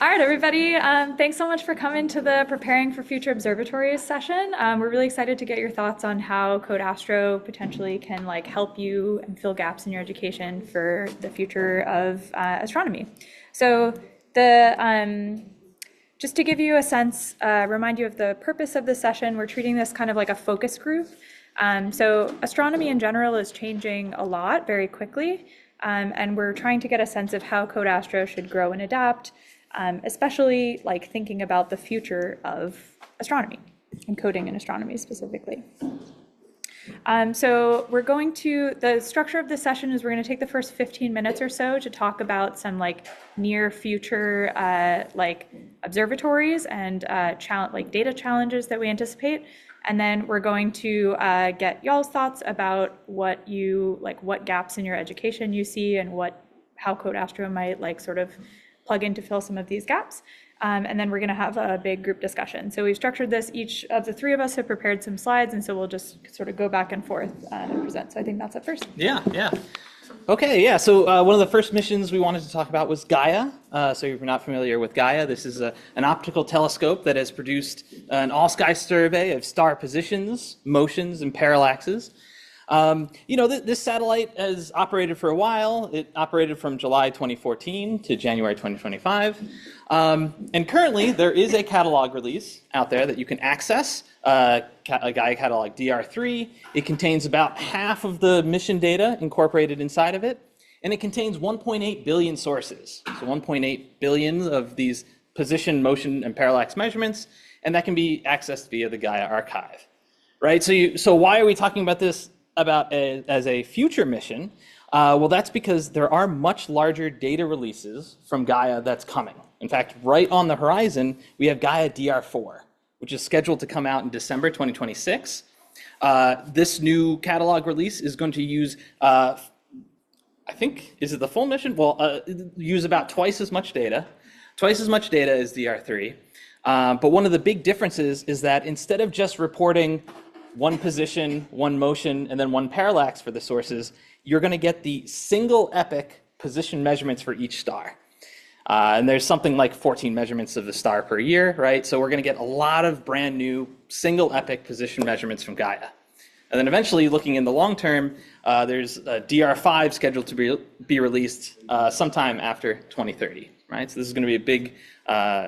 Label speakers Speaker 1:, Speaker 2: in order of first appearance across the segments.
Speaker 1: All right, everybody. Thanks so much for coming to the Preparing for Future Observatories session. We're really excited to get your thoughts on how Code Astro potentially can help you and fill gaps in your education for the future of astronomy. So just to give you a sense, remind you of the purpose of the session, we're treating this kind of like a focus group. So astronomy in general is changing a lot very quickly, and we're trying to get a sense of how Code Astro should grow and adapt, especially thinking about the future of astronomy and coding in astronomy specifically. So the structure of this session is we're going to take the first 15 minutes or so to talk about some near future observatories and data challenges that we anticipate. And then we're going to get y'all's thoughts about what gaps in your education you see and how Code Astro might sort of plug in to fill some of these gaps. And then we're going to have a big group discussion. So we've structured this, each of the three of us have prepared some slides, and so we'll just sort of go back and forth and present. So I think that's up first.
Speaker 2: Yeah. Okay, yeah, so one of the first missions we wanted to talk about was Gaia. So if you're not familiar with Gaia, this is an optical telescope that has produced an all-sky survey of star positions, motions, and parallaxes. This satellite has operated for a while. It operated from July 2014 to January 2025. And currently, there is a catalog release out there that you can access, a Gaia catalog DR3. It contains about half of the mission data incorporated inside of it, and it contains 1.8 billion sources. So 1.8 billion of these position, motion, and parallax measurements, and that can be accessed via the Gaia archive, right? So why are we talking about this as a future mission? Well, that's because there are much larger data releases from Gaia that's coming. In fact, right on the horizon, we have Gaia DR4, which is scheduled to come out in December 2026. This new catalog release is going to use, I think, is it the full mission? Well, use about twice as much data as DR3. But one of the big differences is that instead of just reporting one position, one motion, and then one parallax for the sources, you're going to get the single epoch position measurements for each star. And there's something like 14 measurements of the star per year, right? So we're going to get a lot of brand new single epoch position measurements from Gaia. And then eventually, looking in the long term, there's a DR5 scheduled to be released sometime after 2030, right? So this is going to be a big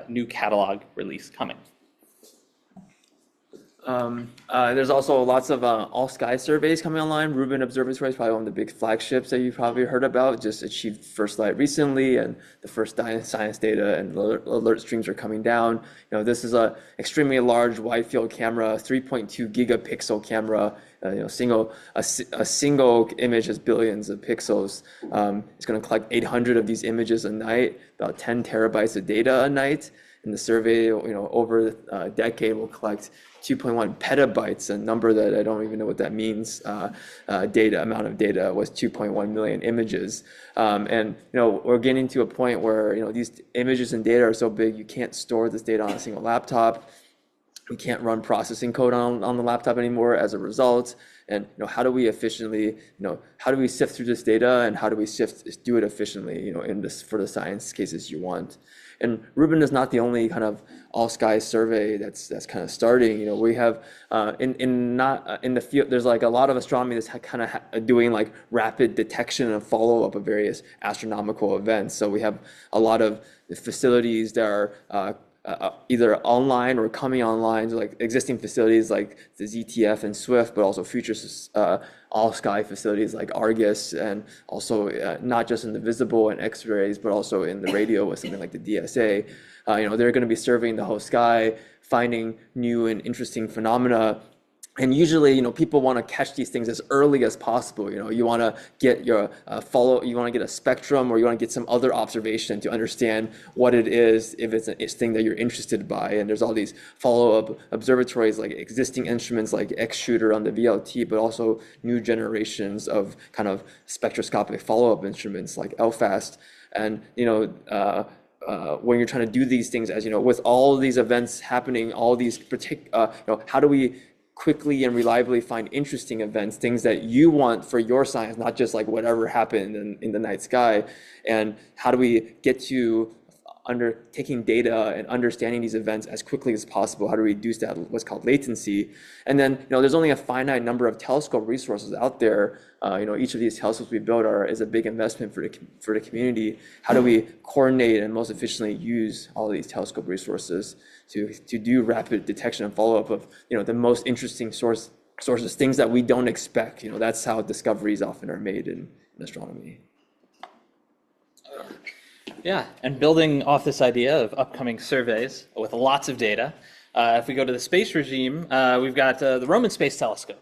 Speaker 2: new catalog release coming.
Speaker 3: There's also lots of all-sky surveys coming online. Rubin Observatory is probably one of the big flagships that you've probably heard about. Just achieved first light recently, and the first science data and alert streams are coming down. This is a extremely large wide field camera, 3.2 gigapixel camera. A single image has billions of pixels. It's going to collect 800 of these images a night, about 10 terabytes of data a night. And the survey, over a decade will collect 2.1 petabytes, a number that I don't even know what that means. Amount of data was 2.1 million images. And we're getting to a point where these images and data are so big you can't store this data on a single laptop. We can't run processing code on the laptop anymore as a result. And how do we efficiently, how do we sift through this data, and how do we do it efficiently, for the science cases you want? And Rubin is not the only kind of all-sky survey that's kind of starting. We have in the field, there's a lot of astronomy that's kind of doing rapid detection and follow-up of various astronomical events. So we have a lot of facilities that are either online or coming online, like existing facilities like the ZTF and SWIFT, but also future all-sky facilities like Argus, and also not just in the visible and X-rays, but also in the radio with something like the DSA. They're going to be surveying the whole sky, finding new and interesting phenomena. And usually, people want to catch these things as early as possible. You want to get you want to get a spectrum, or you want to get some other observation to understand what it is, if it's a thing that you're interested by. And there's all these follow-up observatories, like existing instruments like X-Shooter on the VLT, but also new generations of kind of spectroscopic follow-up instruments like LFAST. And when you're trying to do these things, with all of these events happening, all these how do we quickly and reliably find interesting events, things that you want for your science, not just whatever happened in the night sky? And how do we get to taking data and understanding these events as quickly as possible, how to reduce that what's called latency. And then there's only a finite number of telescope resources out there. Each of these telescopes we build is a big investment for the community. How do we coordinate and most efficiently use all of these telescope resources to do rapid detection and follow-up of the most interesting sources, things that we don't expect. That's how discoveries often are made in astronomy.
Speaker 2: Yeah, and building off this idea of upcoming surveys with lots of data, if we go to the space regime, we've got the Roman Space Telescope,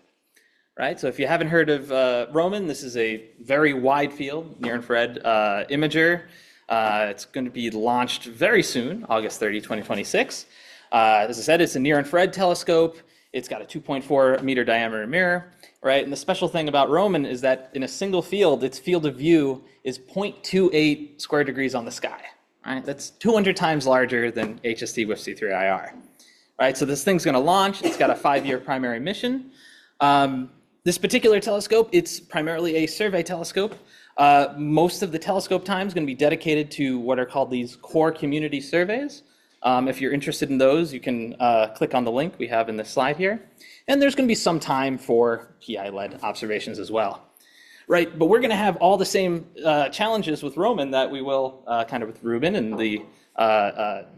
Speaker 2: right? So if you haven't heard of Roman, this is a very wide field near-infrared imager. It's going to be launched very soon, August 30, 2026. As I said, it's a near-infrared telescope. It's got a 2.4 meter diameter mirror, right? And the special thing about Roman is that in a single field, its field of view is 0.28 square degrees on the sky, right? That's 200 times larger than HST WIFC-3IR, right? So this thing's going to launch. It's got a 5-year primary mission. This particular telescope, it's primarily a survey telescope. Most of the telescope time is going to be dedicated to what are called these core community surveys. If you're interested in those, you can click on the link we have in this slide here. And there's going to be some time for PI-led observations as well. Right, but we're going to have all the same challenges with Roman that we will kind of with Rubin and the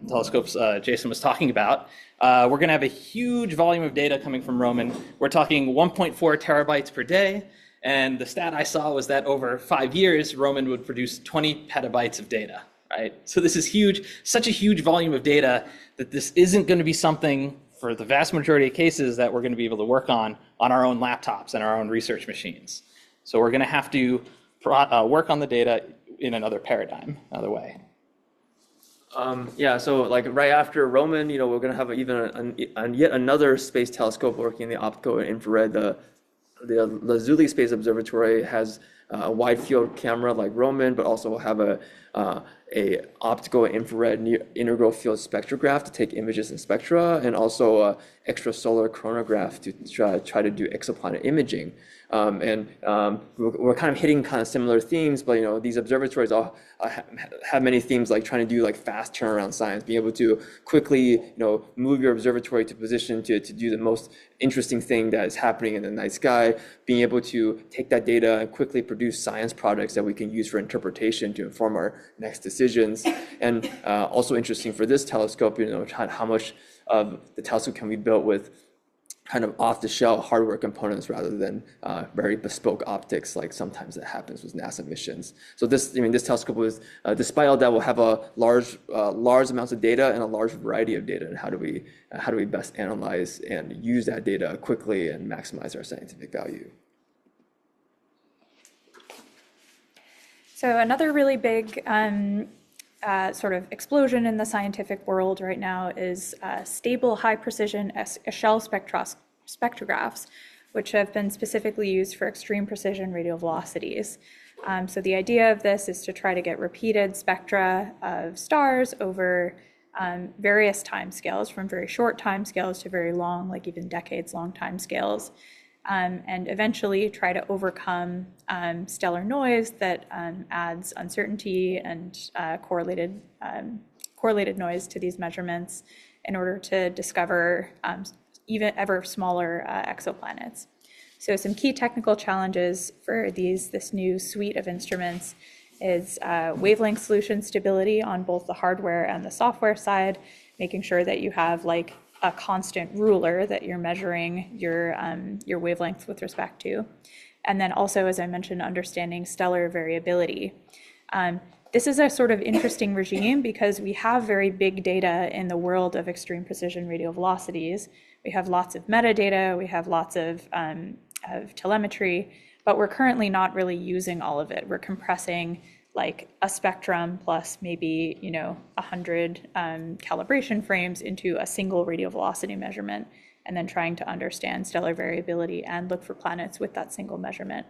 Speaker 2: telescopes Jason was talking about. We're going to have a huge volume of data coming from Roman. We're talking 1.4 terabytes per day. And the stat I saw was that over 5 years, Roman would produce 20 petabytes of data. Right? So this is huge, such a huge volume of data that this isn't going to be something for the vast majority of cases that we're going to be able to work on our own laptops and our own research machines. So we're going to have to work on the data in another paradigm, another way.
Speaker 3: Yeah, so like right after Roman, we're going to have yet another space telescope working in the optical and infrared. The Lazuli Space Observatory has a wide field camera like Roman, but also will have a optical infrared integral field spectrograph to take images in spectra, and also a extrasolar chronograph to try to do exoplanet imaging. We're kind of hitting kind of similar themes, but these observatories all have many themes, like trying to do like fast turnaround science, being able to quickly move your observatory to position to do the most interesting thing that is happening in the night sky, being able to take that data and quickly produce science products that we can use for interpretation to inform our next decisions. And also interesting for this telescope, how much of the telescope can be built with kind of off-the-shelf hardware components rather than very bespoke optics, like sometimes that happens with NASA missions. So this telescope was, despite all that, will have a large amounts of data and a large variety of data. And how do we best analyze and use that data quickly and maximize our scientific value?
Speaker 1: So another really big sort of explosion in the scientific world right now is stable high-precision Echelle spectrographs, which have been specifically used for extreme precision radial velocities. So the idea of this is to try to get repeated spectra of stars over various timescales, from very short timescales to very long, like even decades-long timescales, and eventually try to overcome stellar noise that adds uncertainty and correlated noise to these measurements in order to discover even ever smaller exoplanets. So some key technical challenges for this new suite of instruments is wavelength solution stability on both the hardware and the software side, making sure that you have like a constant ruler that you're measuring your wavelengths with respect to. And then also, as I mentioned, understanding stellar variability. This is a sort of interesting regime because we have very big data in the world of extreme precision radial velocities. We have lots of metadata, we have lots of telemetry, but we're currently not really using all of it. We're compressing like a spectrum plus maybe 100 calibration frames into a single radial velocity measurement, and then trying to understand stellar variability and look for planets with that single measurement.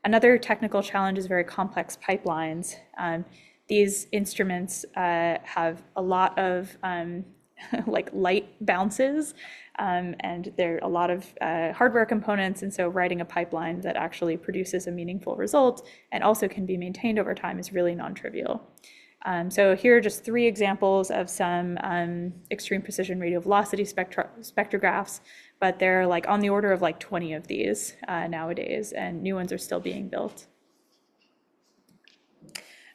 Speaker 1: Another technical challenge is very complex pipelines. These instruments have a lot of like light bounces, and there are a lot of hardware components, and so writing a pipeline that actually produces a meaningful result and also can be maintained over time is really non-trivial. So here are just three examples of some extreme precision radial velocity spectrographs, but they're like on the order of like 20 of these nowadays, and new ones are still being built.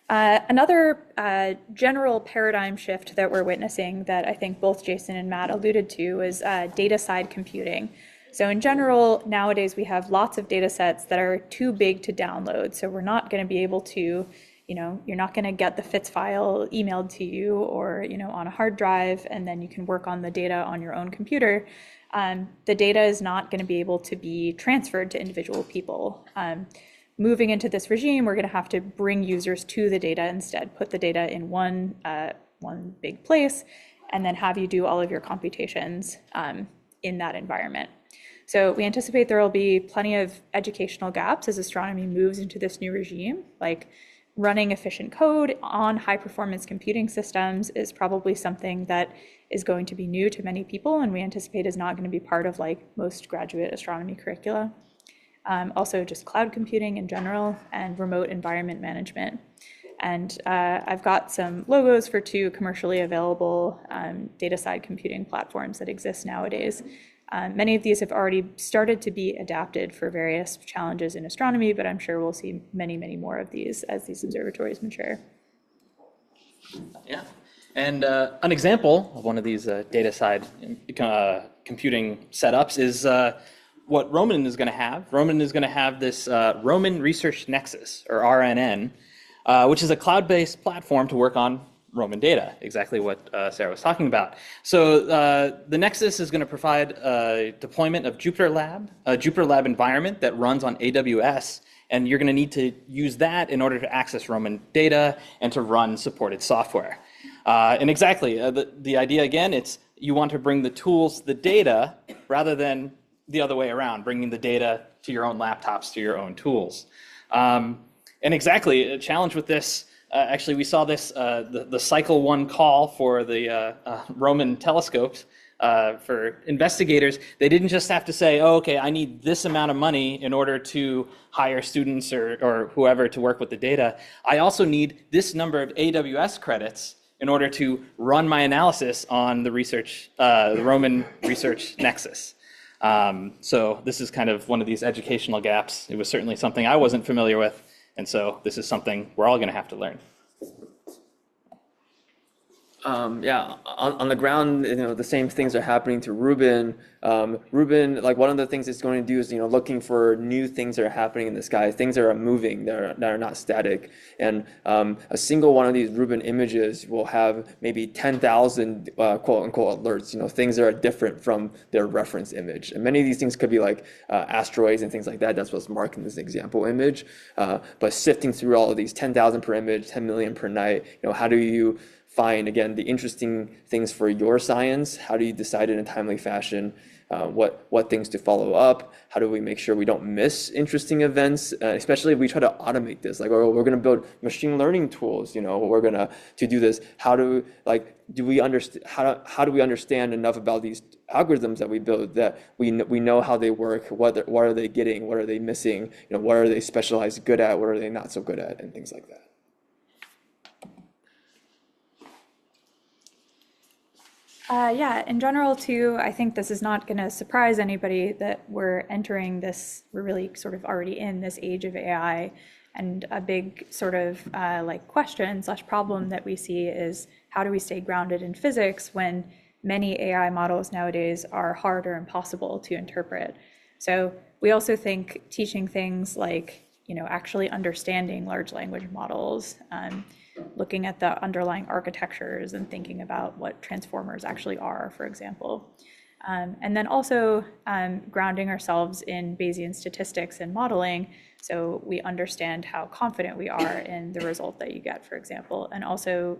Speaker 1: Another general paradigm shift that we're witnessing that I think both Jason and Matt alluded to is data side computing. So in general, nowadays we have lots of data sets that are too big to download. So we're not going to be able to, you're not going to get the FITS file emailed to you or, on a hard drive, and then you can work on the data on your own computer. The data is not going to be able to be transferred to individual people. Moving into this regime, we're going to have to bring users to the data instead, put the data in one big place, and then have you do all of your computations in that environment. So we anticipate there will be plenty of educational gaps as astronomy moves into this new regime. Like running efficient code on high performance computing systems is probably something that is going to be new to many people, and we anticipate is not going to be part of like most graduate astronomy curricula. Also just cloud computing in general and remote environment management. And I've got some logos for two commercially available data side computing platforms that exist nowadays. Many of these have already started to be adapted for various challenges in astronomy, but I'm sure we'll see many, many more of these as these observatories mature.
Speaker 2: Yeah, and an example of one of these data side computing setups is what Roman is going to have. Roman is going to have this Roman Research Nexus, or RNN, which is a cloud-based platform to work on Roman data, exactly what Sarah was talking about. So the Nexus is going to provide a deployment of Jupyter Lab, a Jupyter Lab environment that runs on AWS, and you're going to need to use that in order to access Roman data and to run supported software. And exactly, the idea again, it's you want to bring the tools, the data, rather than the other way around, bringing the data to your own laptops, to your own tools. And exactly, a challenge with this, actually we saw this, the cycle one call for the Roman telescopes for investigators. They didn't just have to say, oh, okay, I need this amount of money in order to hire students or whoever to work with the data. I also need this number of AWS credits in order to run my analysis on the Roman Research Nexus. So this is kind of one of these educational gaps. It was certainly something I wasn't familiar with, and so this is something we're all going to have to learn.
Speaker 3: Yeah, on the ground, the same things are happening to Ruben. Ruben, like one of the things it's going to do is, looking for new things that are happening in the sky, things that are moving, that are not static. And a single one of these Ruben images will have maybe 10,000 quote unquote alerts, things that are different from their reference image. And many of these things could be like asteroids and things like that. That's what's marked in this example image. But sifting through all of these 10,000 per image, 10 million per night, how do you find, again, the interesting things for your science? How do you decide in a timely fashion what things to follow up? How do we make sure we don't miss interesting events, especially if we try to automate this? Like, oh, we're going to build machine learning tools, we're going to do this. How do we understand? How do we understand enough about these algorithms that we build that we know how they work? What are they getting? What are they missing? What are they specialized good at? What are they not so good at? And things like that.
Speaker 1: Yeah, in general too, I think this is not going to surprise anybody that we're really sort of already in this age of AI. And a big sort of question/problem that we see is how do we stay grounded in physics when many AI models nowadays are hard or impossible to interpret? So we also think teaching things like, actually understanding large language models, looking at the underlying architectures and thinking about what transformers actually are, for example. And then also grounding ourselves in Bayesian statistics and modeling so we understand how confident we are in the result that you get, for example, and also,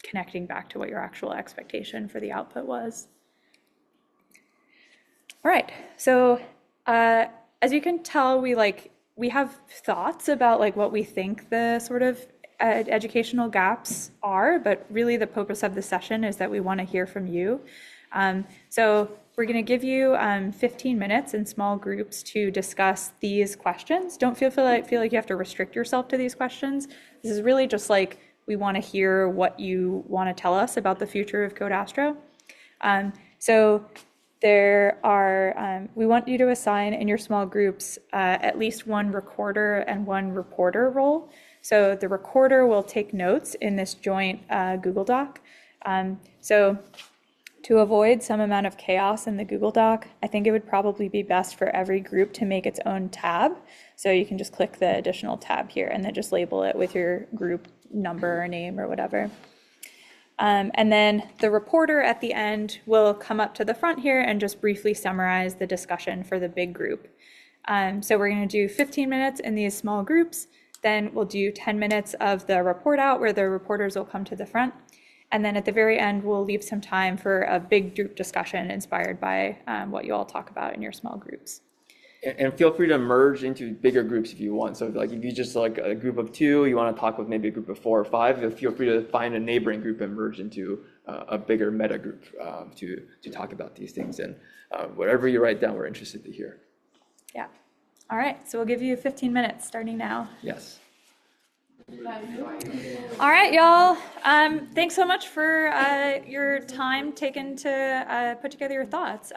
Speaker 1: connecting back to what your actual expectation for the output was. All right, so as you can tell, we have thoughts about what we think the sort of educational gaps are, but really the purpose of the session is that we want to hear from you. So we're going to give you 15 minutes in small groups to discuss these questions. Don't feel like you have to restrict yourself to these questions. This is really just we want to hear what you want to tell us about the future of Code Astro. So we want you to assign in your small groups at least one recorder and one reporter role. So the recorder will take notes in this joint Google Doc. So to avoid some amount of chaos in the Google Doc, I think it would probably be best for every group to make its own tab. So you can just click the additional tab here and then just label it with your group number or name or whatever. And then the reporter at the end will come up to the front here and just briefly summarize the discussion for the big group. So we're going to do 15 minutes in these small groups. Then we'll do 10 minutes of the report out where the reporters will come to the front. And then at the very end, we'll leave some time for a big group discussion inspired by what you all talk about in your small groups.
Speaker 3: And feel free to merge into bigger groups if you want. So like if you just like a group of 2, you want to talk with maybe a group of 4 or 5, feel free to find a neighboring group and merge into a bigger meta group to talk about these things. And whatever you write down, we're interested to hear.
Speaker 1: Yeah. All right. So we'll give you 15 minutes starting now.
Speaker 3: Yes.
Speaker 1: All right, y'all. Thanks so much for your time taken to put together your thoughts.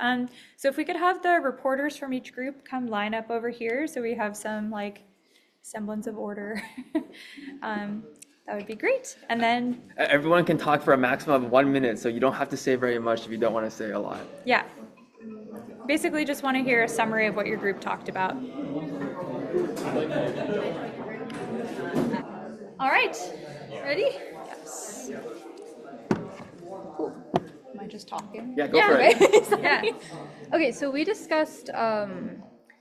Speaker 1: So if we could have the reporters from each group come line up over here so we have some like semblance of order, that would be great. And then
Speaker 3: everyone can talk for a maximum of 1 minute, so you don't have to say very much if you don't want to say a lot.
Speaker 1: Yeah. Basically just want to hear a summary of what your group talked about. All right, ready? Yes.
Speaker 4: Cool. Am I just talking?
Speaker 3: Yeah, go for it.
Speaker 1: Yeah.
Speaker 4: Okay, so we discussed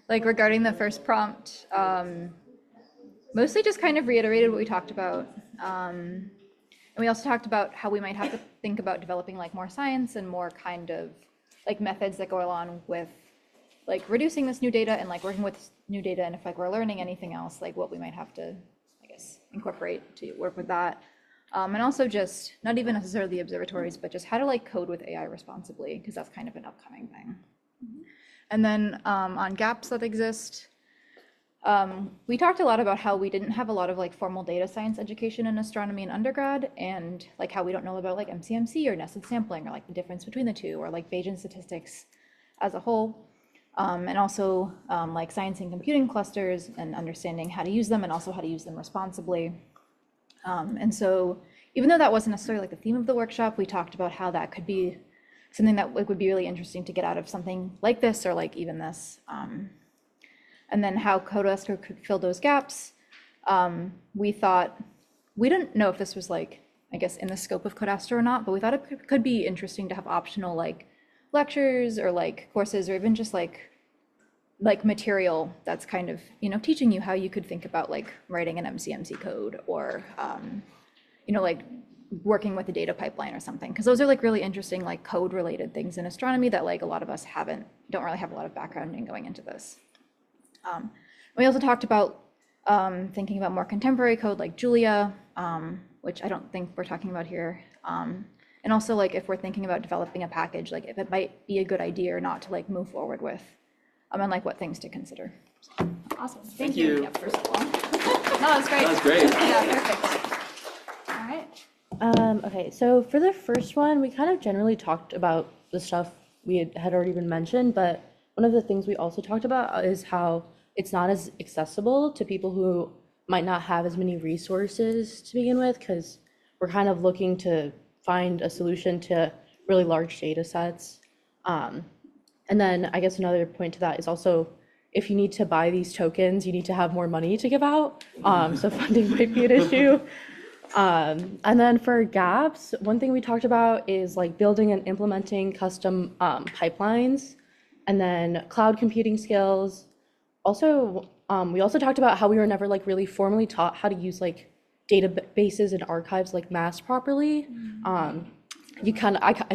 Speaker 4: like regarding the first prompt, mostly just kind of reiterated what we talked about. And we also talked about how we might have to think about developing like more science and more kind of like methods that go along with like reducing this new data and like working with new data, and if like we're learning anything else, like what we might have to, I guess, incorporate to work with that. And also just not even necessarily the observatories, but just how to like code with AI responsibly, because that's kind of an upcoming thing. And then on gaps that exist, we talked a lot about how we didn't have a lot of like formal data science education in astronomy in undergrad, and like how we don't know about like MCMC or nested sampling or like the difference between the two, or like Bayesian statistics as a whole. And also like science and computing clusters and understanding how to use them and also how to use them responsibly. And so even though that wasn't necessarily like the theme of the workshop, we talked about how that could be something that like would be really interesting to get out of something like this or like even this. And then how Code Astro could fill those gaps. We thought, we didn't know if this was like, I guess, in the scope of Code Astro or not, but we thought it could be interesting to have optional like lectures or like courses or even just like material that's kind of, you know, teaching you how you could think about like writing an MCMC code or, you know, like working with a data pipeline or something. Because those are like really interesting like code related things in astronomy that like a lot of us don't really have a lot of background in going into this. We also talked about thinking about more contemporary code like Julia, which I don't think we're talking about here. And also like if we're thinking about developing a package, like if it might be a good idea or not to like move forward with, and like what things to consider. So,
Speaker 1: Awesome.
Speaker 3: Thank you.
Speaker 4: yeah, first of all. No, that's great.
Speaker 3: That was great.
Speaker 4: Yeah, perfect.
Speaker 1: All right.
Speaker 5: Okay, so for the first one, we kind of generally talked about the stuff we had already been mentioned, but one of the things we also talked about is how it's not as accessible to people who might not have as many resources to begin with, because we're kind of looking to find a solution to really large data sets. And then I guess another point to that is also, if you need to buy these tokens, you need to have more money to give out. So funding might be an issue. And then for gaps, one thing we talked about is like building and implementing custom pipelines, and then cloud computing skills. Also, we also talked about how we were never like really formally taught how to use like databases and archives like mass properly. I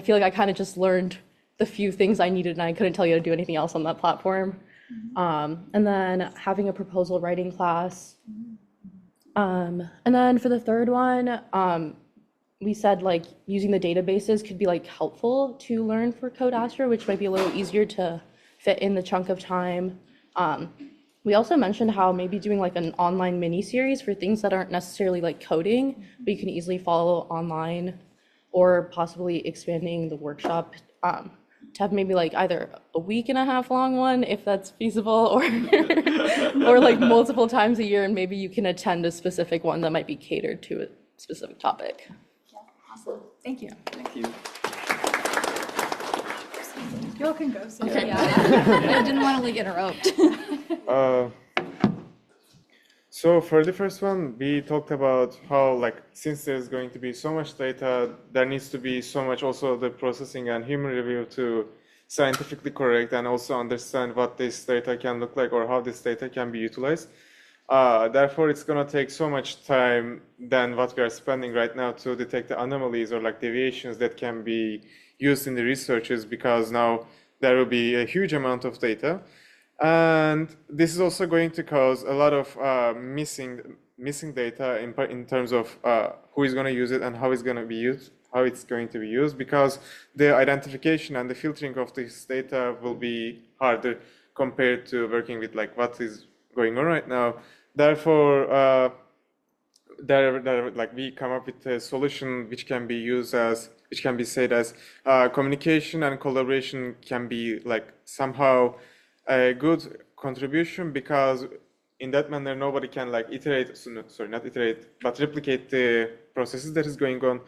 Speaker 5: feel like I kind of just learned the few things I needed and I couldn't tell you how to do anything else on that platform. And then having a proposal writing class. And then for the third one, we said like using the databases could be like helpful to learn for Code Astro, which might be a little easier to fit in the chunk of time. We also mentioned how maybe doing like an online mini series for things that aren't necessarily like coding, but you can easily follow online, or possibly expanding the workshop to have maybe like either a week and a half long one, if that's feasible, or or like multiple times a year, and maybe you can attend a specific one that might be catered to a specific topic.
Speaker 1: Awesome. Thank you.
Speaker 3: Thank you.
Speaker 1: You all can go. So
Speaker 4: Yeah, I didn't want to like interrupt.
Speaker 6: So for the first one, we talked about how like since there's going to be so much data, there needs to be so much also the processing and human review to scientifically correct and also understand what this data can look like or how this data can be utilized. Therefore, it's going to take so much time than what we are spending right now to detect the anomalies or like deviations that can be used in the researches, because now there will be a huge amount of data. And this is also going to cause a lot of missing data in terms of who is going to use it and how it's going to be used, because the identification and the filtering of this data will be harder compared to working with like what is going on right now. Therefore, like we come up with a solution which can be said as communication and collaboration can be like somehow a good contribution, because in that manner nobody can like replicate the processes that is going on.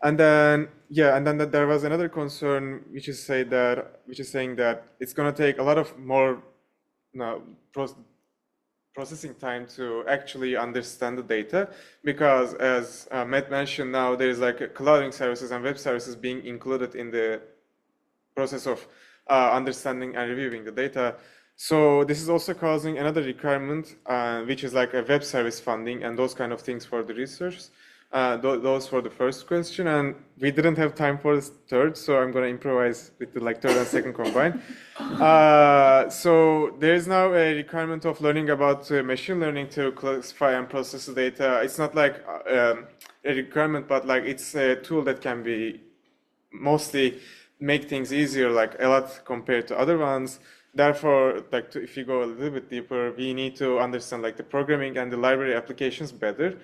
Speaker 6: And then there was another concern which is saying that it's going to take a lot of more processing time to actually understand the data, because as Matt mentioned, now there's like clouding services and web services being included in the process of understanding and reviewing the data. So this is also causing another requirement, which is like a web service funding and those kind of things for the research. Those for the first question, and we didn't have time for the third, so I'm going to improvise with the like third and second combined. So there is now a requirement of learning about machine learning to classify and process the data. It's not like a requirement, but like it's a tool that can be mostly make things easier, like a lot compared to other ones. Therefore, like if you go a little bit deeper, we need to understand like the programming and the library applications better.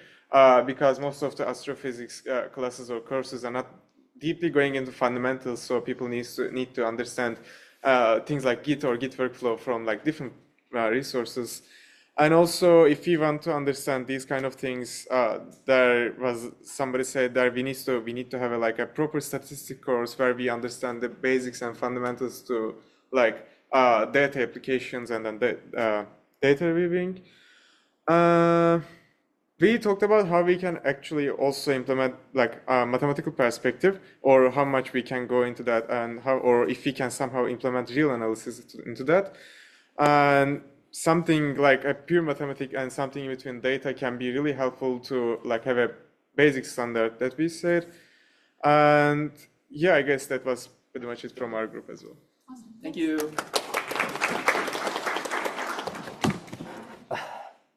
Speaker 6: Because most of the astrophysics classes or courses are not deeply going into fundamentals, so people need to understand things like Git or Git workflow from like different resources. And also, if we want to understand these kind of things, somebody said that we need to have a proper statistic course where we understand the basics and fundamentals to like data applications and then data reviewing. We talked about how we can actually also implement like a mathematical perspective, or how much we can go into that, and how, or if we can somehow implement real analysis into that. And something like a pure mathematics and something in between data can be really helpful to like have a basic standard that we said. And yeah, I guess that was pretty much it from our group as well.
Speaker 1: Awesome.
Speaker 3: Thank you.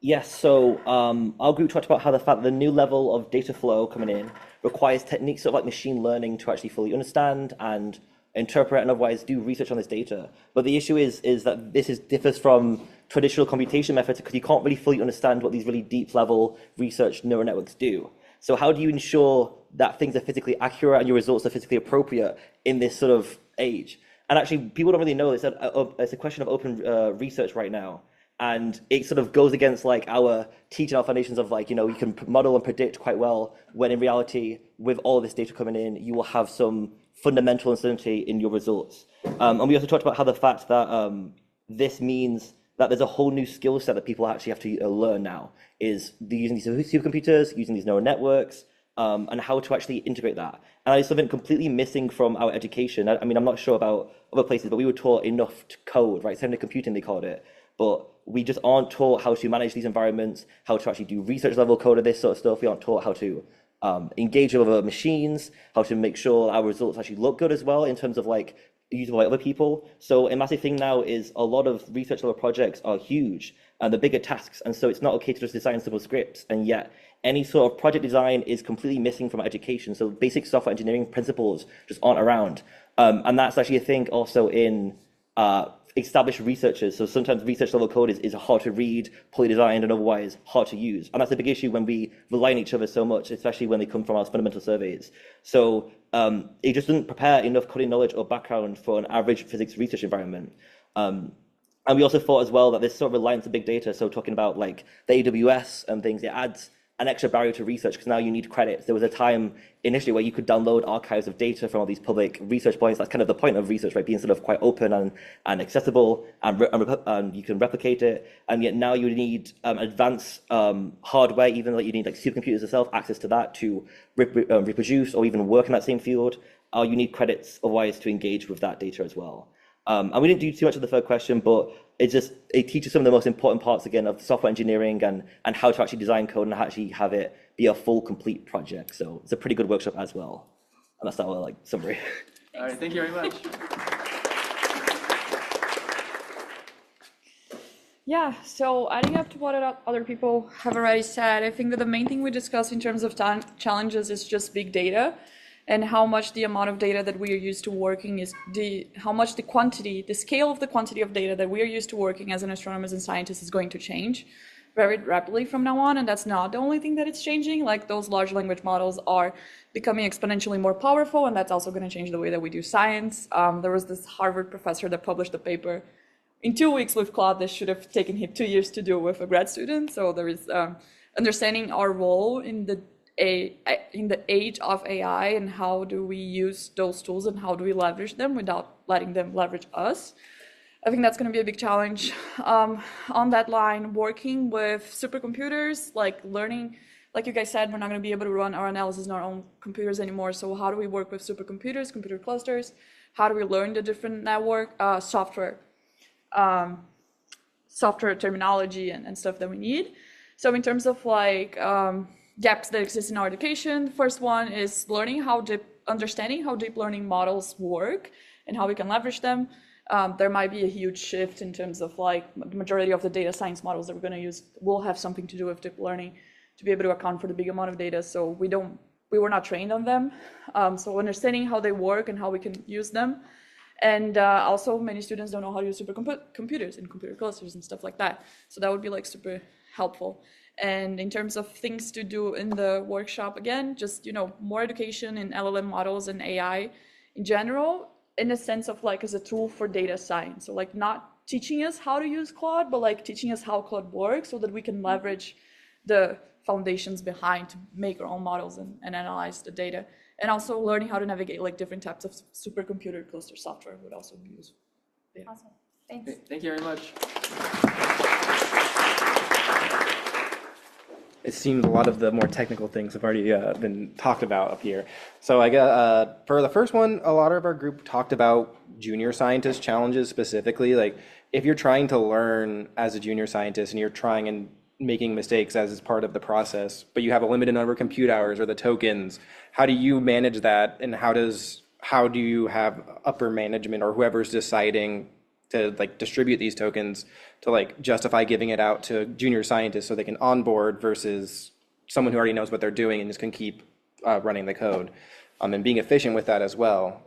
Speaker 7: Yes, so our group talked about how the fact that the new level of data flow coming in requires techniques of like machine learning to actually fully understand and interpret and otherwise do research on this data. But the issue is that differs from traditional computation methods, because you can't really fully understand what these really deep level research neural networks do. So how do you ensure that things are physically accurate and your results are physically appropriate in this sort of age? And actually, people don't really know this. It's a question of open research right now. And it sort of goes against like our teaching, our foundations of like, you can model and predict quite well, when in reality, with all of this data coming in, you will have some fundamental uncertainty in your results. And we also talked about how the fact that this means that there's a whole new skill set that people actually have to learn now, is using these supercomputers, using these neural networks, and how to actually integrate that. And it's something completely missing from our education. I mean, I'm not sure about other places, but we were taught enough to code, right? Scientific computing, they called it. But we just aren't taught how to manage these environments, how to actually do research level code of this sort of stuff. We aren't taught how to engage with other machines, how to make sure our results actually look good as well in terms of like usable by other people. So a massive thing now is a lot of research level projects are huge and the bigger tasks. And so it's not okay to just design simple scripts. And yet any sort of project design is completely missing from education. So basic software engineering principles just aren't around. And that's actually a thing also in established researchers. So sometimes research level code is hard to read, poorly designed, and otherwise hard to use. And that's a big issue when we rely on each other so much, especially when they come from our fundamental surveys. So it just doesn't prepare enough coding knowledge or background for an average physics research environment. And we also thought as well that this sort of reliance on big data, so talking about like the AWS and things, it adds an extra barrier to research because now you need credits. There was a time initially where you could download archives of data from all these public research points. That's kind of the point of research, right? Being sort of quite open and accessible, and you can replicate it. And yet now you need advanced hardware, even though you need like supercomputers itself, access to that to reproduce or even work in that same field. You need credits otherwise to engage with that data as well. And we didn't do too much of the third question, but it teaches some of the most important parts again of software engineering and how to actually design code and how to actually have it be a full complete project. So it's a pretty good workshop as well. And that's our like summary.
Speaker 3: All right, thank you very much.
Speaker 8: Yeah, so adding up to what other people have already said, I think that the main thing we discussed in terms of challenges is just big data and how much the amount of data that we are used to working is how much the scale of the quantity of data that we are used to working as an astronomers and scientists is going to change very rapidly from now on. And that's not the only thing that it's changing. Like those large language models are becoming exponentially more powerful, and that's also going to change the way that we do science. There was this Harvard professor that published a paper in 2 weeks with Claude that should have taken him 2 years to do with a grad student. So there is understanding our role in the age of AI and how do we use those tools and how do we leverage them without letting them leverage us. I think that's going to be a big challenge. On that line, working with supercomputers, like learning, like you guys said, we're not going to be able to run our analysis on our own computers anymore. So how do we work with supercomputers, computer clusters? How do we learn the different network software terminology and stuff that we need? So in terms of like gaps that exist in our education, the first one is understanding how deep learning models work and how we can leverage them. There might be a huge shift in terms of like the majority of the data science models that we're going to use will have something to do with deep learning to be able to account for the big amount of data. So we were not trained on them. So understanding how they work and how we can use them. And also many students don't know how to use supercomputers and computer clusters and stuff like that. So that would be like super helpful. And in terms of things to do in the workshop, again, just, more education in LLM models and AI in general, in a sense of like as a tool for data science. So like not teaching us how to use Claude, but like teaching us how Claude works so that we can leverage the foundations behind to make our own models and analyze the data. And also learning how to navigate like different types of supercomputer cluster software would also be useful. Yeah.
Speaker 4: Awesome. Thanks.
Speaker 3: Thank you very much.
Speaker 9: It seems a lot of the more technical things have already been talked about up here. So I guess for the first one, a lot of our group talked about junior scientist challenges specifically. Like if you're trying to learn as a junior scientist and you're trying and making mistakes as is part of the process, but you have a limited number of compute hours or the tokens, how do you manage that? And how do you have upper management or whoever's deciding to like distribute these tokens to like justify giving it out to junior scientists so they can onboard versus someone who already knows what they're doing and just can keep running the code, and being efficient with that as well,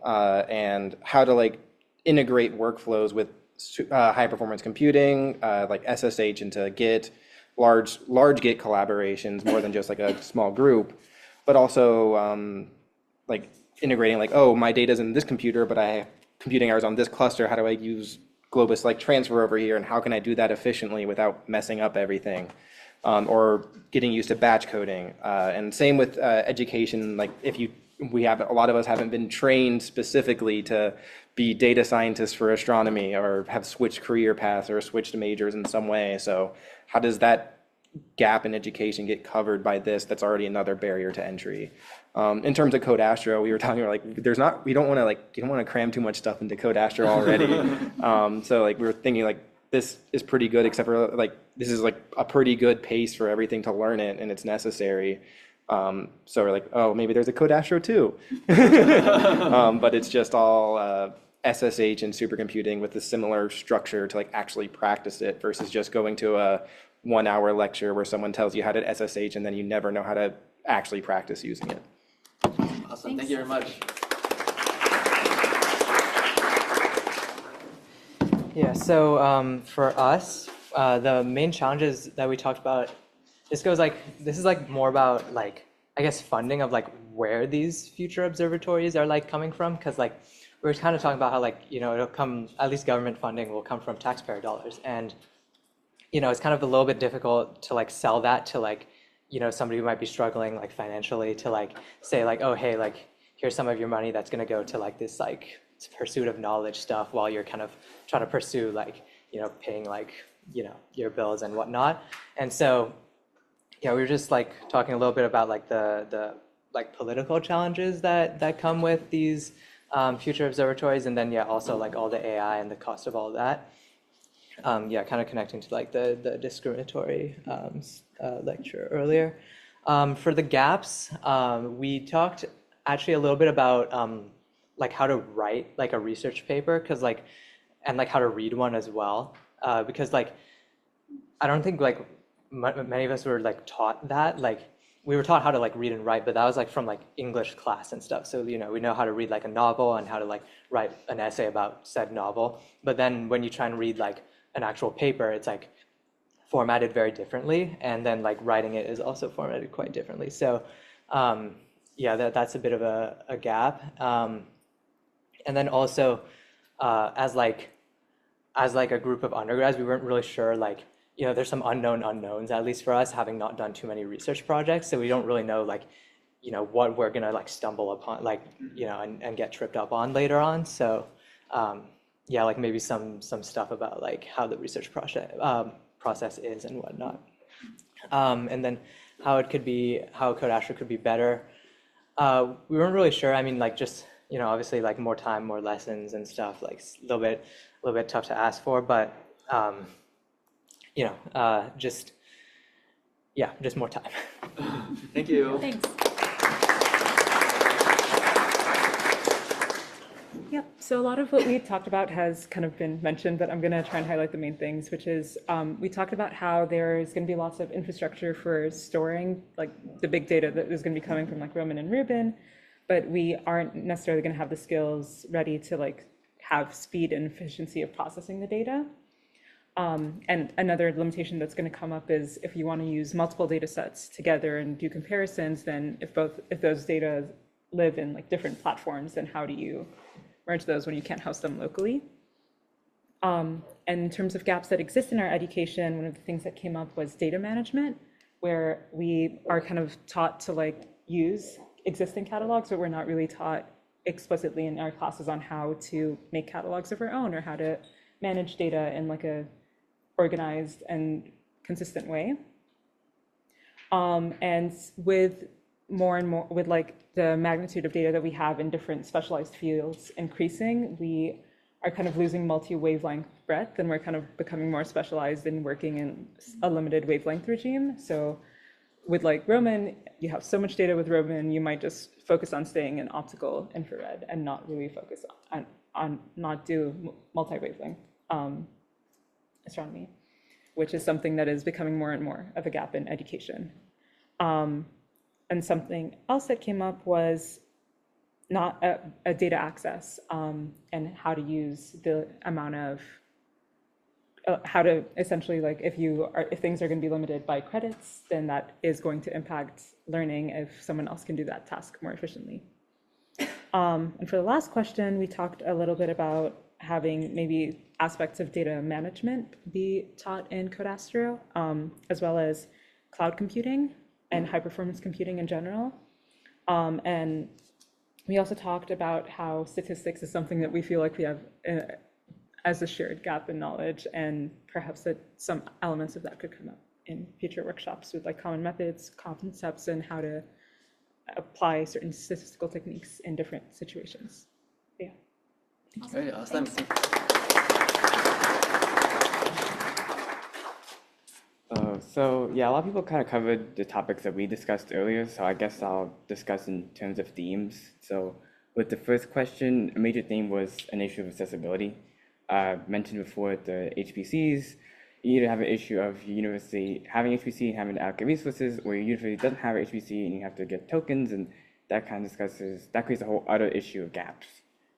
Speaker 9: and how to like integrate workflows with high performance computing, like SSH into Git, large Git collaborations more than just like a small group, but also like integrating like, oh, my data's in this computer, but I have computing hours on this cluster. How do I use Globus like transfer over here, and how can I do that efficiently without messing up everything, or getting used to batch coding, and same with education. Like a lot of us haven't been trained specifically to be data scientists for astronomy or have switched career paths or switched majors in some way. So how does that gap in education get covered by this? That's already another barrier to entry. In terms of Code Astro, we were talking like you don't want to cram too much stuff into Code Astro already. So like we were thinking like this is pretty good, except for like this is like a pretty good pace for everything to learn it, and it's necessary. So we're like, oh, maybe there's a Code Astro too. But it's just all SSH and supercomputing with a similar structure to like actually practice it versus just going to a 1 hour lecture where someone tells you how to SSH and then you never know how to actually practice using it.
Speaker 3: Awesome. Thank you very much.
Speaker 10: Yeah, so for us, the main challenges that we talked about, this is like more about like, I guess funding of like where these future observatories are like coming from, because like we were kind of talking about how like, it'll come, at least government funding will come from taxpayer dollars. And, it's kind of a little bit difficult to like sell that to like, somebody who might be struggling like financially to like say like, oh, hey, like here's some of your money that's going to go to like this like pursuit of knowledge stuff while you're kind of trying to pursue like, paying like, your bills and whatnot. And so, yeah, we were just like talking a little bit about like the like political challenges that come with these future observatories, and then yeah, also like all the AI and the cost of all of that. Yeah, kind of connecting to like the discriminatory lecture earlier. For the gaps, we talked actually a little bit about like how to write like a research paper, and like how to read one as well, because like I don't think like many of us were like taught that. Like we were taught how to like read and write, but that was like from like English class and stuff. So we know how to read like a novel and how to like write an essay about said novel. But then when you try and read like an actual paper, it's like formatted very differently, and then like writing it is also formatted quite differently. So yeah, that's a bit of a gap. And then also as like a group of undergrads, we weren't really sure like, there's some unknown unknowns, at least for us, having not done too many research projects. So we don't really know like, what we're gonna like stumble upon, like, and get tripped up on later on. So yeah, like maybe some stuff about like how the research process is and whatnot. And then how Code Astro could be better. We weren't really sure. I mean, like just, obviously like more time, more lessons and stuff, like a little bit tough to ask for, but just more time.
Speaker 3: Thank you.
Speaker 1: Thanks.
Speaker 11: Yep, so a lot of what we talked about has kind of been mentioned, but I'm going to try and highlight the main things, which is we talked about how there's going to be lots of infrastructure for storing like the big data that is going to be coming from like Roman and Rubin, but we aren't necessarily going to have the skills ready to like have speed and efficiency of processing the data. And another limitation that's going to come up is if you want to use multiple data sets together and do comparisons, then if those data live in like different platforms, then how do you merge those when you can't host them locally? And in terms of gaps that exist in our education, one of the things that came up was data management, where we are kind of taught to like use existing catalogs, but we're not really taught explicitly in our classes on how to make catalogs of our own or how to manage data in like a organized and consistent way. And with more and more, with like the magnitude of data that we have in different specialized fields increasing, we are kind of losing multi-wavelength breadth, and we're kind of becoming more specialized in working in a limited wavelength regime. So with like Roman, you have so much data with Roman, you might just focus on staying in optical infrared and not really focus on not do multi-wavelength astronomy, which is something that is becoming more and more of a gap in education. And something else that came up was not a data access and how to use the amount of how to essentially like if things are going to be limited by credits, then that is going to impact learning if someone else can do that task more efficiently. And for the last question, we talked a little bit about having maybe aspects of data management be taught in Code Astro, as well as cloud computing and high performance computing in general. And we also talked about how statistics is something that we feel like we have as a shared gap in knowledge, and perhaps that some elements of that could come up in future workshops with like common methods, concepts, and how to apply certain statistical techniques in different situations. Yeah.
Speaker 3: Very awesome.
Speaker 12: So yeah, a lot of people kind of covered the topics that we discussed earlier, so I guess I'll discuss in terms of themes. So with the first question, a major theme was an issue of accessibility. Mentioned before the HPCs, you either have an issue of your university having HPC and having to allocate resources, or your university doesn't have HPC and you have to get tokens, and that kind of creates a whole other issue of gaps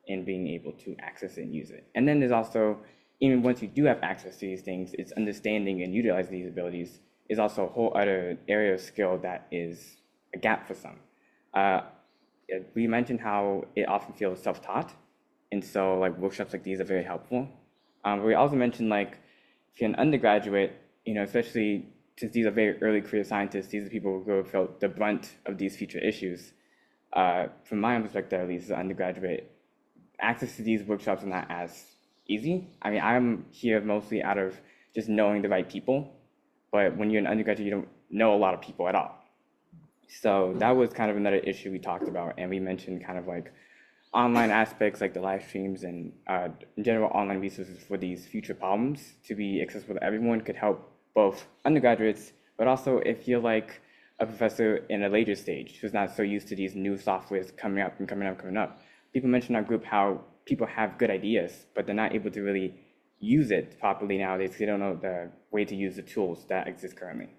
Speaker 12: in being able to access it and use it. And then there's also even once you do have access to these things, it's understanding and utilizing these abilities is also a whole other area of skill that is a gap for some. We mentioned how it often feels self-taught, and so like workshops like these are very helpful. We also mentioned like if you're an undergraduate, especially since these are very early career scientists, these are people who have felt the brunt of these future issues. From my own perspective, at least as an undergraduate, access to these workshops are not as easy. I mean, I'm here mostly out of just knowing the right people, but when you're an undergraduate, you don't know a lot of people at all. So that was kind of another issue we talked about, and we mentioned kind of like online aspects like the live streams and in general online resources for these future problems to be accessible to everyone could help both undergraduates, but also if you're like a professor in a later stage who's not so used to these new softwares coming up and coming up. People mentioned in our group how people have good ideas, but they're not able to really use it properly nowadays because they don't know the way to use the tools that exist currently.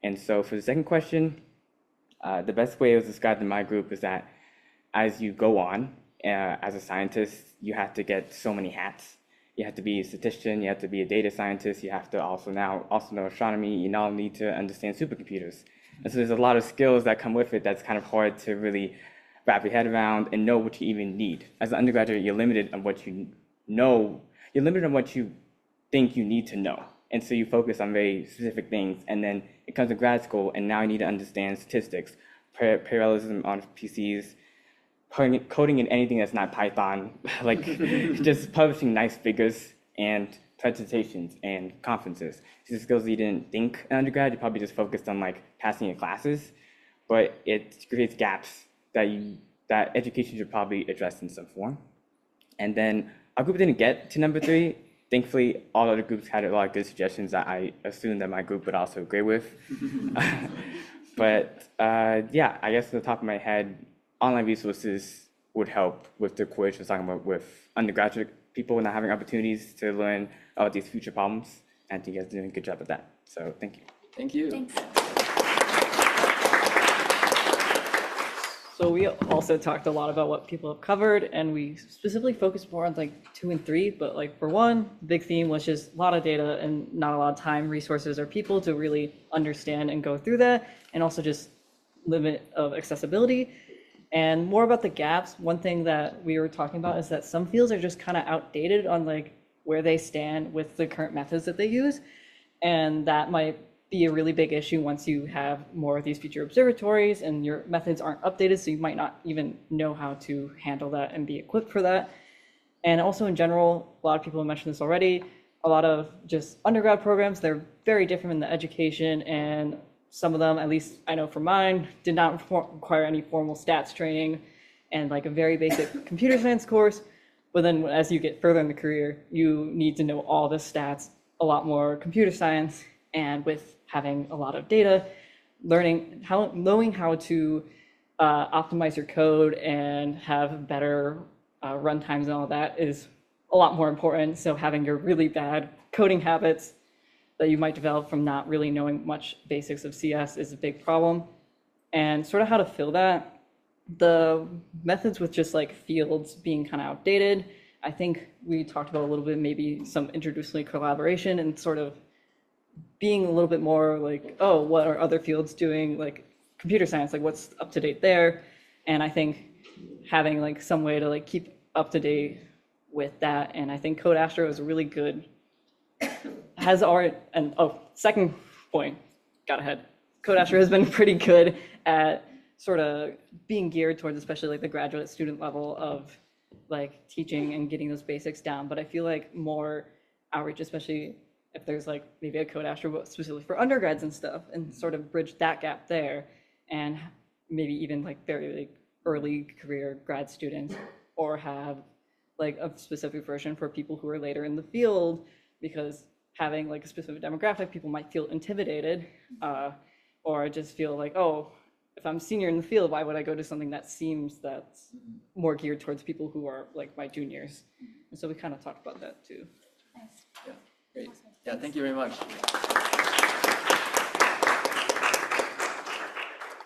Speaker 12: And so for the second question, the best way it was described in my group is that as you go on as a scientist, you have to get so many hats. You have to be a statistician, you have to be a data scientist, you have to also know astronomy, you now need to understand supercomputers. And so there's a lot of skills that come with it that's kind of hard to really wrap your head around and know what you even need. As an undergraduate, you're limited on what you know, you're limited on what you think you need to know. And so you focus on very specific things, and then it comes to grad school, and now you need to understand statistics, parallelism on PCs, coding in anything that's not Python, like just publishing nice figures and presentations and conferences. These are skills you didn't think in undergrad, you probably just focused on like passing your classes, but it creates gaps that education should probably address in some form. And then our group didn't get to number 3. Thankfully, all other groups had a lot of good suggestions that I assumed that my group would also agree with. But yeah, I guess on the top of my head, online resources would help with the course we're talking about with undergraduate people not having opportunities to learn about these future problems. And I think you guys are doing a good job at that. So thank you.
Speaker 3: Thank you.
Speaker 1: Thanks.
Speaker 13: So we also talked a lot about what people have covered, and we specifically focused more on like 2 and 3, but like for 1, the big theme was just a lot of data and not a lot of time, resources, or people to really understand and go through that, and also just limit of accessibility. And more about the gaps, one thing that we were talking about is that some fields are just kind of outdated on like where they stand with the current methods that they use, and that might be a really big issue once you have more of these future observatories and your methods aren't updated, so you might not even know how to handle that and be equipped for that. And also in general, a lot of people have mentioned this already, a lot of just undergrad programs, they're very different in the education, and some of them, at least I know for mine, did not require any formal stats training and like a very basic computer science course. But then as you get further in the career, you need to know all the stats, a lot more computer science, and with having a lot of data, knowing how to optimize your code and have better run times and all that is a lot more important. So having your really bad coding habits that you might develop from not really knowing much basics of CS is a big problem. And sort of how to fill that, the methods with just like fields being kind of outdated, I think we talked about a little bit, maybe some interdisciplinary collaboration and sort of being a little bit more like, oh, what are other fields doing, like computer science, like what's up to date there? And I think having like some way to like keep up to date with that. And I think Code Astro is really good, has art, and oh, second point, got ahead. Code Astro has been pretty good at sort of being geared towards especially like the graduate student level of like teaching and getting those basics down. But I feel like more outreach, especially if there's like maybe a Code Astro specifically for undergrads and stuff, and sort of bridge that gap there, and maybe even like very like early career grad students, or have like a specific version for people who are later in the field, because having like a specific demographic, people might feel intimidated, or just feel like, oh, if I'm senior in the field, why would I go to something that seems that's more geared towards people who are like my juniors? And so we kind of talked about that too.
Speaker 3: Yeah, great. Yeah, thank you very much.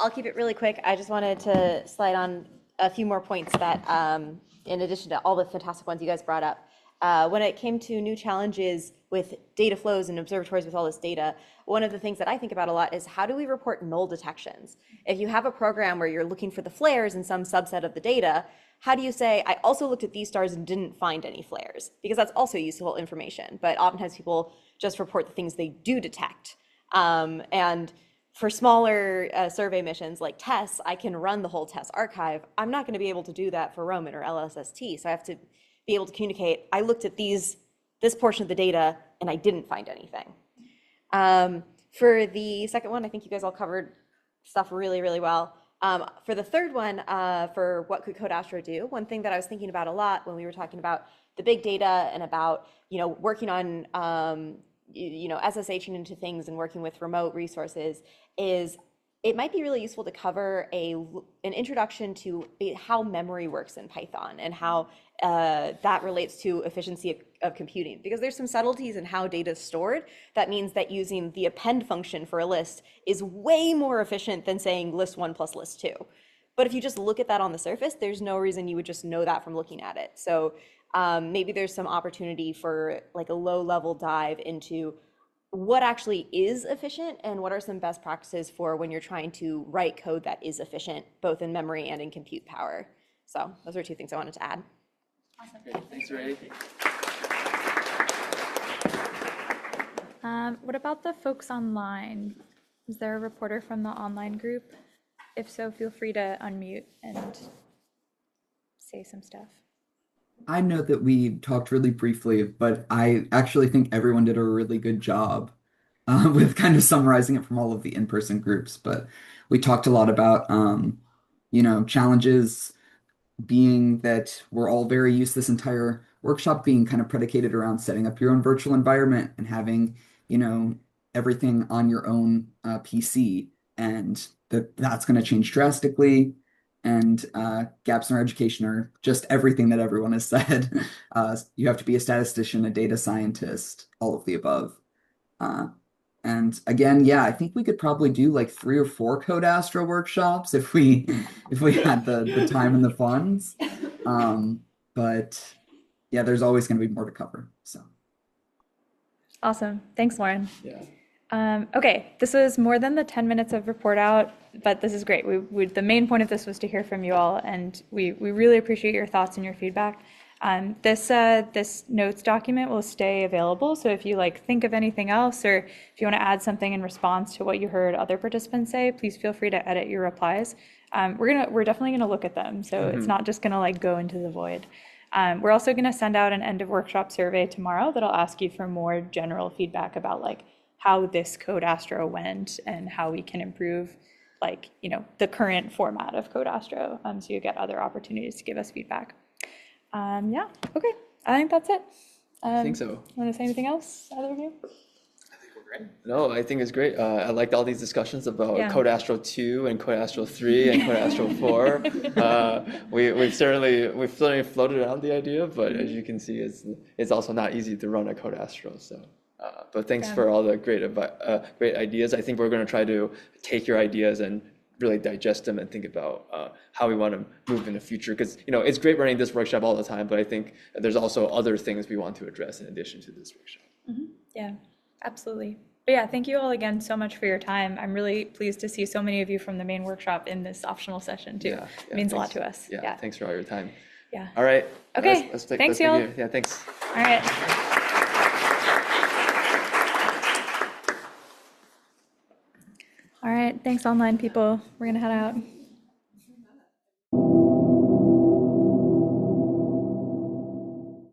Speaker 14: I'll keep it really quick. I just wanted to slide on a few more points that, in addition to all the fantastic ones you guys brought up, when it came to new challenges with data flows and observatories with all this data, one of the things that I think about a lot is how do we report null detections? If you have a program where you're looking for the flares in some subset of the data, how do you say, I also looked at these stars and didn't find any flares? Because that's also useful information, but oftentimes people just report the things they do detect. And for smaller survey missions like TESS, I can run the whole TESS archive. I'm not going to be able to do that for Roman or LSST, so I have to be able to communicate, I looked at this portion of the data and I didn't find anything. For the second one, I think you guys all covered stuff really, really well. For the third one, for what could Code Astro do, one thing that I was thinking about a lot when we were talking about the big data and about, working on, SSHing into things and working with remote resources is it might be really useful to cover an introduction to how memory works in Python and how that relates to efficiency of computing, because there's some subtleties in how data is stored. That means that using the append function for a list is way more efficient than saying list1 plus list2. But if you just look at that on the surface, there's no reason you would just know that from looking at it. So maybe there's some opportunity for like a low-level dive into what actually is efficient and what are some best practices for when you're trying to write code that is efficient, both in memory and in compute power. So those are two things I wanted to add.
Speaker 3: Awesome. Thanks, Ray.
Speaker 1: What about the folks online? Is there a reporter from the online group? If so, feel free to unmute and say some stuff.
Speaker 15: I know that we talked really briefly, but I actually think everyone did a really good job with kind of summarizing it from all of the in-person groups. But we talked a lot about, challenges being that we're all very used to this entire workshop being kind of predicated around setting up your own virtual environment and having, everything on your own PC, and that's going to change drastically. And gaps in our education are just everything that everyone has said. You have to be a statistician, a data scientist, all of the above. And again, yeah, I think we could probably do like 3 or 4 Code Astro workshops if we had the time and the funds. But yeah, there's always going to be more to cover. So
Speaker 1: Awesome. Thanks, Lauren.
Speaker 3: Yeah.
Speaker 1: Okay, this was more than the 10 minutes of report out, but this is great. The main point of this was to hear from you all, and we really appreciate your thoughts and your feedback. This notes document will stay available, so if you think of anything else, or if you want to add something in response to what you heard other participants say, please feel free to edit your replies. We're definitely gonna look at them, so it's not just gonna go into the void. We're also gonna send out an end of workshop survey tomorrow that'll ask you for more general feedback about how this Code Astro went and how we can improve the current format of Code Astro, so you get other opportunities to give us feedback. Yeah, okay, I think that's it.
Speaker 3: I think so.
Speaker 1: You want to say anything else, either of you?
Speaker 3: No, I think it's great. I liked all these discussions about
Speaker 1: Yeah.
Speaker 3: Code Astro 2 and Code Astro 3 and Code Astro 4. We've certainly floated around the idea, but as you can see, it's also not easy to run a Code Astro. So, but thanks for all the great ideas. I think we're going to try to take your ideas and really digest them and think about how we want to move in the future. Because it's great running this workshop all the time, but I think there's also other things we want to address in addition to this workshop.
Speaker 1: Yeah, absolutely. But yeah, thank you all again so much for your time. I'm really pleased to see so many of you from the main workshop in this optional session too. It means a lot to us.
Speaker 3: Yeah, thanks for all your time.
Speaker 1: Yeah.
Speaker 3: All right.
Speaker 1: Okay, thanks, y'all.
Speaker 3: Yeah, thanks.
Speaker 1: All right. All right, thanks online people. We're gonna head out.